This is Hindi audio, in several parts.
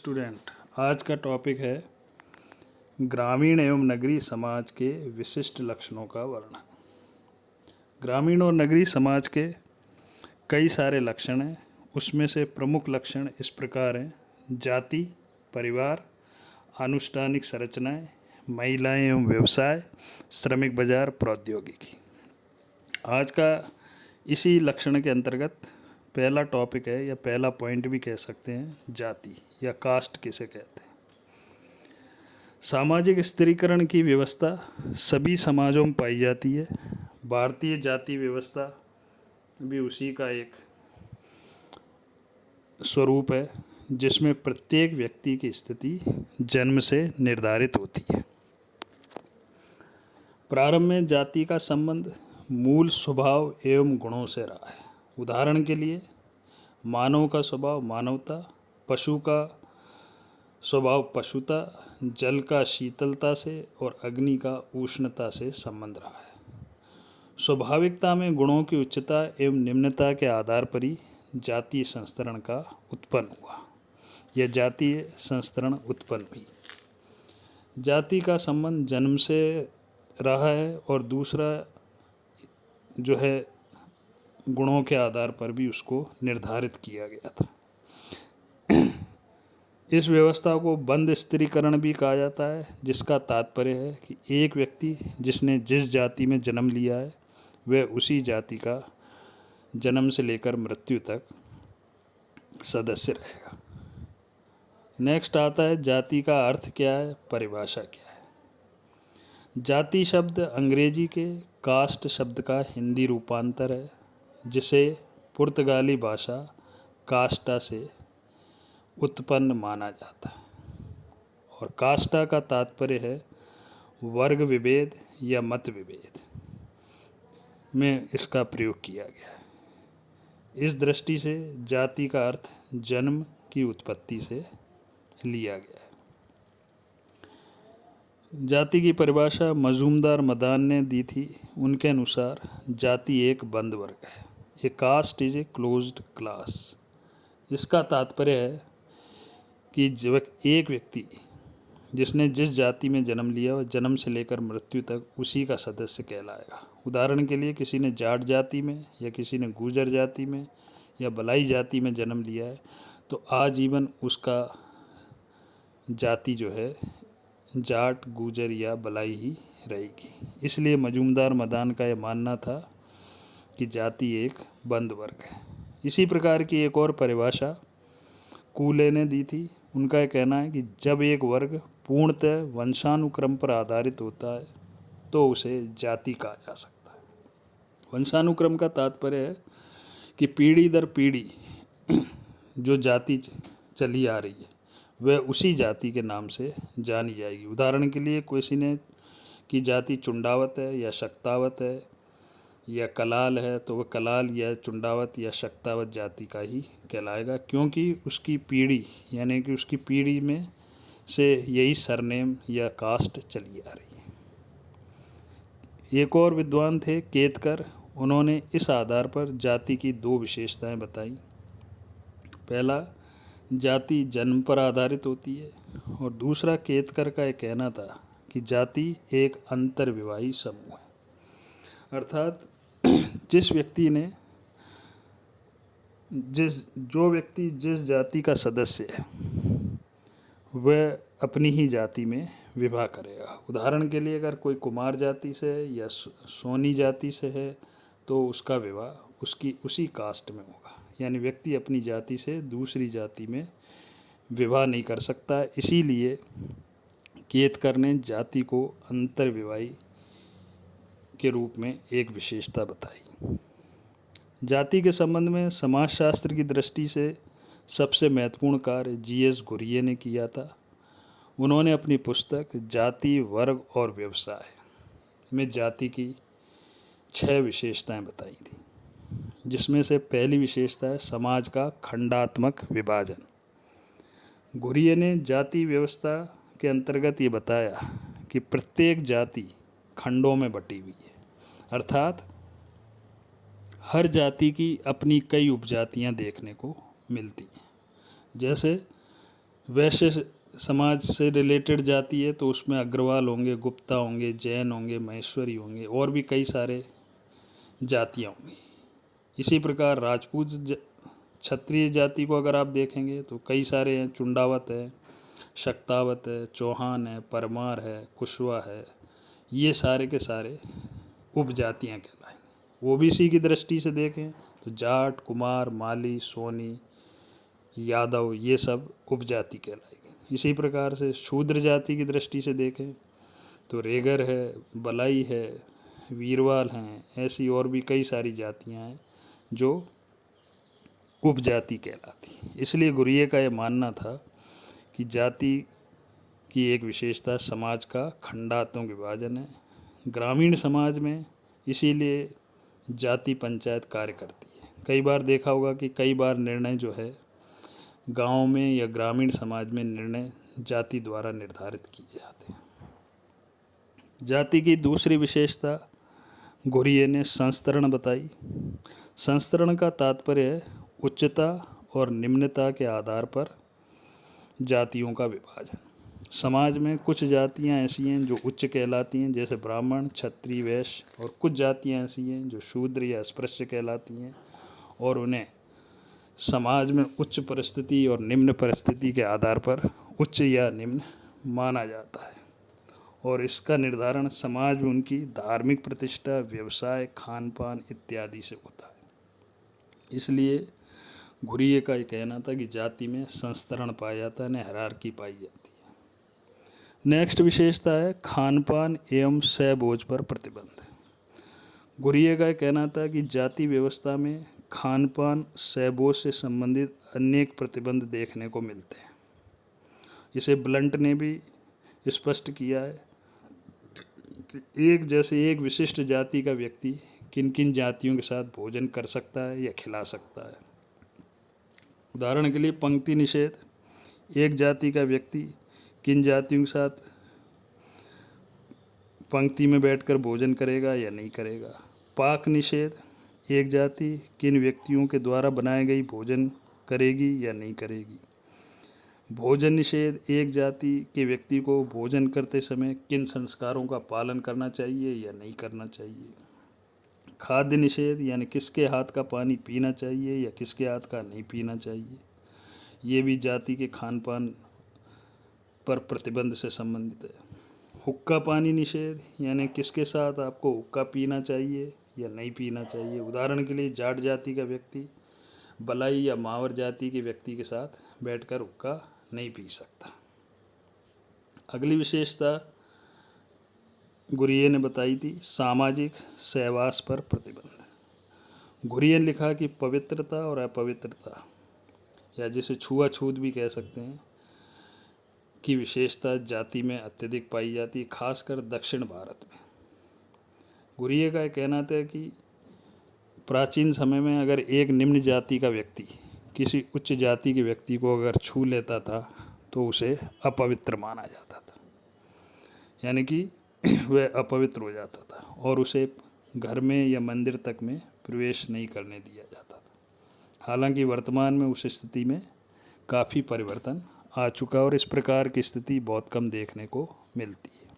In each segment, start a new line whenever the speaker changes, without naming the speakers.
स्टूडेंट, आज का टॉपिक है ग्रामीण एवं नगरीय समाज के विशिष्ट लक्षणों का वर्णन। ग्रामीण और नगरीय समाज के कई सारे लक्षण हैं। उसमें से प्रमुख लक्षण इस प्रकार हैं: जाति, परिवार, आनुष्ठानिक संरचनाएं, महिलाएं एवं व्यवसाय, श्रमिक बाजार, प्रौद्योगिकी। आज का इसी लक्षण के अंतर्गत पहला टॉपिक है, या पहला पॉइंट भी कह सकते हैं, जाति या कास्ट किसे कहते हैं। सामाजिक स्थिरीकरण की व्यवस्था सभी समाजों में पाई जाती है। भारतीय जाति व्यवस्था भी उसी का एक स्वरूप है, जिसमें प्रत्येक व्यक्ति की स्थिति जन्म से निर्धारित होती है। प्रारंभ में जाति का संबंध मूल स्वभाव एवं गुणों से रहा है। उदाहरण के लिए मानव का स्वभाव मानवता, पशु का स्वभाव पशुता, जल का शीतलता से और अग्नि का उष्णता से संबंध रहा है। स्वाभाविकता में गुणों की उच्चता एवं निम्नता के आधार पर ही जातीय संस्तरण का उत्पन्न हुआ, यह जातीय संस्तरण उत्पन्न हुई। जाति का संबंध जन्म से रहा है और दूसरा जो है गुणों के आधार पर भी उसको निर्धारित किया गया था। इस व्यवस्था को बंध स्त्रीकरण भी कहा जाता है, जिसका तात्पर्य है कि एक व्यक्ति जिसने जिस जाति में जन्म लिया है वह उसी जाति का जन्म से लेकर मृत्यु तक सदस्य रहेगा। नेक्स्ट आता है जाति का अर्थ क्या है, परिभाषा क्या है। जाति शब्द अंग्रेजी के कास्ट शब्द का हिंदी रूपांतर है, जिसे पुर्तगाली भाषा कास्टा से उत्पन्न माना जाता है, और कास्टा का तात्पर्य है वर्ग विभेद या मत विभेद में इसका प्रयोग किया गया है। इस दृष्टि से जाति का अर्थ जन्म की उत्पत्ति से लिया गया है। जाति की परिभाषा मजूमदार मदान ने दी थी। उनके अनुसार जाति एक बंद वर्ग है। A caste is a closed class. इसका तात्पर्य है कि जब एक व्यक्ति जिसने जिस जाति में जन्म लिया वह जन्म से लेकर मृत्यु तक उसी का सदस्य कहलाएगा। उदाहरण के लिए किसी ने जाट जाति में या किसी ने गुर्जर जाति में या बलाई जाति में जन्म लिया है तो आजीवन उसका जाति जो है जाट, गुर्जर या बलाई ही रहेगी। इसलिए मजूमदार मदान का यह मानना था कि जाति एक बंद वर्ग है। इसी प्रकार की एक और परिभाषा कूले ने दी थी। उनका यह कहना है कि जब एक वर्ग पूर्णतः वंशानुक्रम पर आधारित होता है तो उसे जाति कहा जा सकता है। वंशानुक्रम का तात्पर्य है कि पीढ़ी दर पीढ़ी जो जाति चली आ रही है वह उसी जाति के नाम से जानी जाएगी। उदाहरण के लिए किसी ने की जाति चुंडावत है या शक्तावत है या कलाल है तो वह कलाल या चुंडावत या शक्तावत जाति का ही कहलाएगा, क्योंकि उसकी पीढ़ी यानी कि उसकी पीढ़ी में से यही सरनेम या कास्ट चली आ रही है। एक और विद्वान थे केतकर। उन्होंने इस आधार पर जाति की दो विशेषताएं बताई। पहला, जाति जन्म पर आधारित होती है, और दूसरा केतकर का यह कहना था कि जाति एक अंतर्विवाही समूह है। अर्थात जो व्यक्ति जिस जाति का सदस्य है वह अपनी ही जाति में विवाह करेगा। उदाहरण के लिए अगर कोई कुमार जाति से है या सोनी जाति से है तो उसका विवाह उसकी उसी कास्ट में होगा। यानी व्यक्ति अपनी जाति से दूसरी जाति में विवाह नहीं कर सकता। इसीलिए केतकर ने जाति को अंतर्विवाही के रूप में एक विशेषता बताई। जाति के संबंध में समाजशास्त्र की दृष्टि से सबसे महत्वपूर्ण कार्य जीएस घुरिये ने किया था। उन्होंने अपनी पुस्तक जाति, वर्ग और व्यवसाय में जाति की 6 विशेषताएं बताई थी, जिसमें से पहली विशेषता है समाज का खंडात्मक विभाजन। घुरिये ने जाति व्यवस्था के अंतर्गत ये बताया कि प्रत्येक जाति खंडों में बटी हुई है, अर्थात हर जाति की अपनी कई उपजातियां देखने को मिलती हैं। जैसे वैश्य समाज से रिलेटेड जाति है तो उसमें अग्रवाल होंगे, गुप्ता होंगे, जैन होंगे, महेश्वरी होंगे और भी कई सारे जातियाँ होंगी। इसी प्रकार क्षत्रिय जाति को अगर आप देखेंगे तो कई सारे हैं, चुंडावत है, शक्तावत है, चौहान है, परमार है, कुशवा है, ये सारे के सारे उपजातियाँ कहलाएंगे। ओबीसी की दृष्टि से देखें तो जाट, कुमार, माली, सोनी, यादव ये सब उपजाति कहलाएंगे। इसी प्रकार से शूद्र जाति की दृष्टि से देखें तो रेगर है, बलाई है, वीरवाल हैं, ऐसी और भी कई सारी जातियां हैं जो उपजाति कहलाती। इसलिए गुरिये का यह मानना था कि जाति की एक विशेषता समाज का खंडात्मक विभाजन है ग्रामीण समाज में, इसीलिए जाति पंचायत कार्य करती है। कई बार देखा होगा कि कई बार निर्णय जो है गांव में या ग्रामीण समाज में निर्णय जाति द्वारा निर्धारित किए जाते हैं। जाति की दूसरी विशेषता गुरिये ने संस्तरण बताई। संस्तरण का तात्पर्य है उच्चता और निम्नता के आधार पर जातियों का विभाजन। समाज में कुछ जातियां ऐसी हैं जो उच्च कहलाती हैं, जैसे ब्राह्मण, क्षत्रिय, वैश्य, और कुछ जातियां ऐसी हैं जो शूद्र या अस्पृश्य कहलाती हैं और उन्हें समाज में उच्च परिस्थिति और निम्न परिस्थिति के आधार पर उच्च या निम्न माना जाता है और इसका निर्धारण समाज में उनकी धार्मिक प्रतिष्ठा, व्यवसाय, खान पान इत्यादि से होता है। इसलिए गुरिये का ये कहना था कि जाति में संस्तरण पाया जाता है, हायरार्की पाई जाती है। नेक्स्ट विशेषता है खान पान एवं सहभोज पर प्रतिबंध। गुरिये का कहना था कि जाति व्यवस्था में खान पान, सहभोज से संबंधित अनेक प्रतिबंध देखने को मिलते हैं। इसे ब्लंट ने भी स्पष्ट किया है कि एक विशिष्ट जाति का व्यक्ति किन किन जातियों के साथ भोजन कर सकता है या खिला सकता है। उदाहरण के लिए पंक्ति निषेध, एक जाति का व्यक्ति किन जातियों के साथ पंक्ति में बैठकर भोजन करेगा या नहीं करेगा। पाक निषेध, एक जाति किन व्यक्तियों के द्वारा बनाए गई भोजन करेगी या नहीं करेगी। भोजन निषेध, एक जाति के व्यक्ति को भोजन करते समय किन संस्कारों का पालन करना चाहिए या नहीं करना चाहिए। खाद्य निषेध, यानी किसके हाथ का पानी पीना चाहिए या किसके हाथ का नहीं पीना चाहिए। ये भी जाति के खान पान पर प्रतिबंध से संबंधित है। हुक्का पानी निषेध, यानी किसके साथ आपको हुक्का पीना चाहिए या नहीं पीना चाहिए। उदाहरण के लिए जाट जाति का व्यक्ति बलाई या मावर जाति के व्यक्ति के साथ बैठकर हुक्का नहीं पी सकता। अगली विशेषता गुरिये ने बताई थी सामाजिक सहवास पर प्रतिबंध। गुरिये ने लिखा कि पवित्रता और अपवित्रता, या जिसे छुआछूत भी कह सकते हैं, की विशेषता जाति में अत्यधिक पाई जाती है, खासकर दक्षिण भारत में। गुरिये का कहना था कि प्राचीन समय में अगर एक निम्न जाति का व्यक्ति किसी उच्च जाति के व्यक्ति को अगर छू लेता था तो उसे अपवित्र माना जाता था, यानी कि वह अपवित्र हो जाता था और उसे घर में या मंदिर तक में प्रवेश नहीं करने दिया जाता था। हालांकि वर्तमान में उस स्थिति में काफ़ी परिवर्तन आ चुका और इस प्रकार की स्थिति बहुत कम देखने को मिलती है।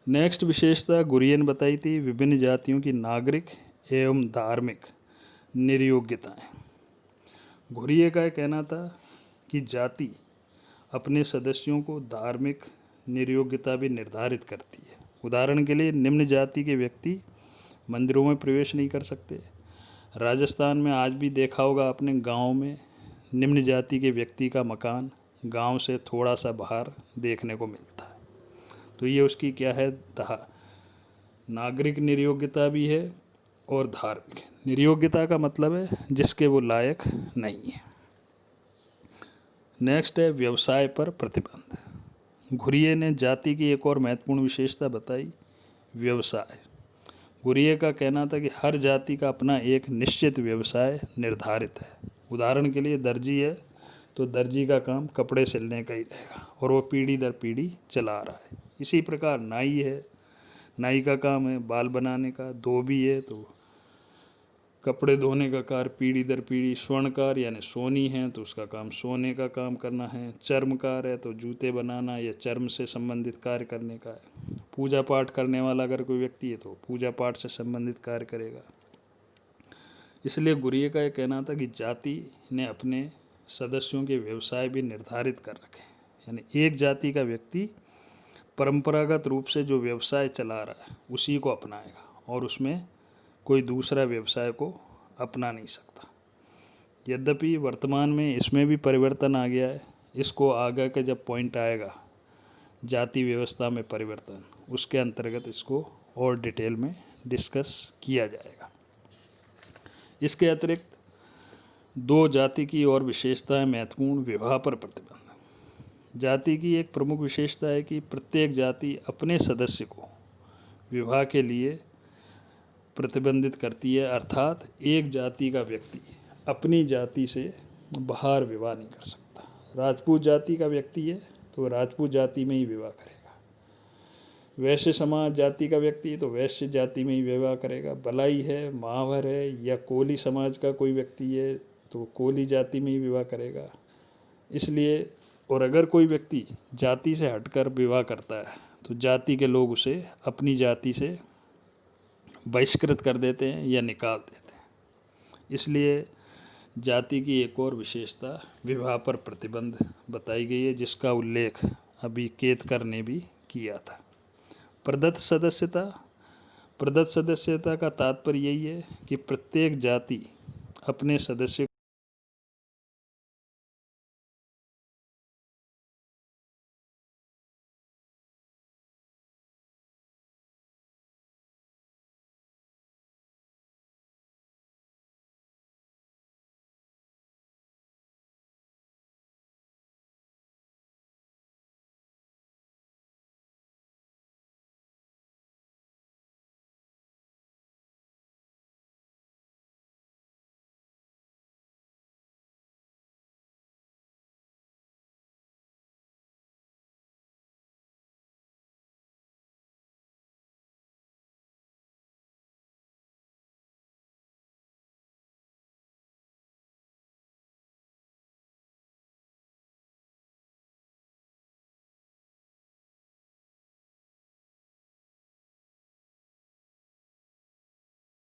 नेक्स्ट विशेषता गुरिये ने बताई थी विभिन्न जातियों की नागरिक एवं धार्मिक निर्योग्यताएं। गुरिये का कहना था कि जाति अपने सदस्यों को धार्मिक निर्योग्यता भी निर्धारित करती है। उदाहरण के लिए निम्न जाति के व्यक्ति मंदिरों में प्रवेश नहीं कर सकते। राजस्थान में आज भी देखा होगा आपने, गांव में निम्न जाति के व्यक्ति का मकान गांव से थोड़ा सा बाहर देखने को मिलता है। तो ये उसकी क्या है, नागरिक निर्योग्यता भी है और धार्मिक निर्योग्यता का मतलब है जिसके वो लायक नहीं है। नेक्स्ट है व्यवसाय पर प्रतिबंध। गुरिये ने जाति की एक और महत्वपूर्ण विशेषता बताई, व्यवसाय। गुरिये का कहना था कि हर जाति का अपना एक निश्चित व्यवसाय निर्धारित है। उदाहरण के लिए दर्जी है तो दर्जी का काम कपड़े सिलने का ही रहेगा और वो पीढ़ी दर पीढ़ी चला रहा है। इसी प्रकार नाई है, नाई का काम है बाल बनाने का। धोबी है तो कपड़े धोने का कार्य पीढ़ी दर पीढ़ी, स्वर्णकार यानी सोनी है तो उसका काम सोने का काम करना है, चर्मकार है तो जूते बनाना या चर्म से संबंधित कार्य करने का है, पूजा पाठ करने वाला अगर कोई व्यक्ति है तो पूजा पाठ से संबंधित कार्य करेगा। इसलिए गुरिये का यह कहना था कि जाति ने अपने सदस्यों के व्यवसाय भी निर्धारित कर रखे, यानी एक जाति का व्यक्ति परंपरागत रूप से जो व्यवसाय चला रहा है उसी को अपनाएगा और उसमें कोई दूसरा व्यवसाय को अपना नहीं सकता। यद्यपि वर्तमान में इसमें भी परिवर्तन आ गया है। इसको आगे के जब पॉइंट आएगा जाति व्यवस्था में परिवर्तन, उसके अंतर्गत इसको और डिटेल में डिस्कस किया जाएगा। इसके अतिरिक्त दो जाति की और विशेषताएं महत्वपूर्ण, विवाह पर प्रतिबंध। जाति की एक प्रमुख विशेषता है कि प्रत्येक जाति अपने सदस्य को विवाह के लिए प्रतिबंधित करती है, अर्थात एक जाति का व्यक्ति अपनी जाति से बाहर विवाह नहीं कर सकता। राजपूत जाति का व्यक्ति है तो राजपूत जाति में ही विवाह करेगा, वैश्य समाज जाति का व्यक्ति है तो वैश्य जाति में ही विवाह करेगा, बलाई है, महावर है या कोली समाज का कोई व्यक्ति है तो कोली जाति में ही विवाह करेगा। इसलिए और अगर कोई व्यक्ति जाति से हटकर विवाह करता है तो जाति के लोग उसे अपनी जाति से बहिष्कृत कर देते हैं या निकाल देते हैं। इसलिए जाति की एक और विशेषता विवाह पर प्रतिबंध बताई गई है, जिसका उल्लेख अभी केतकर ने भी किया था। प्रदत्त सदस्यता का तात्पर्य यही है कि प्रत्येक जाति अपने सदस्य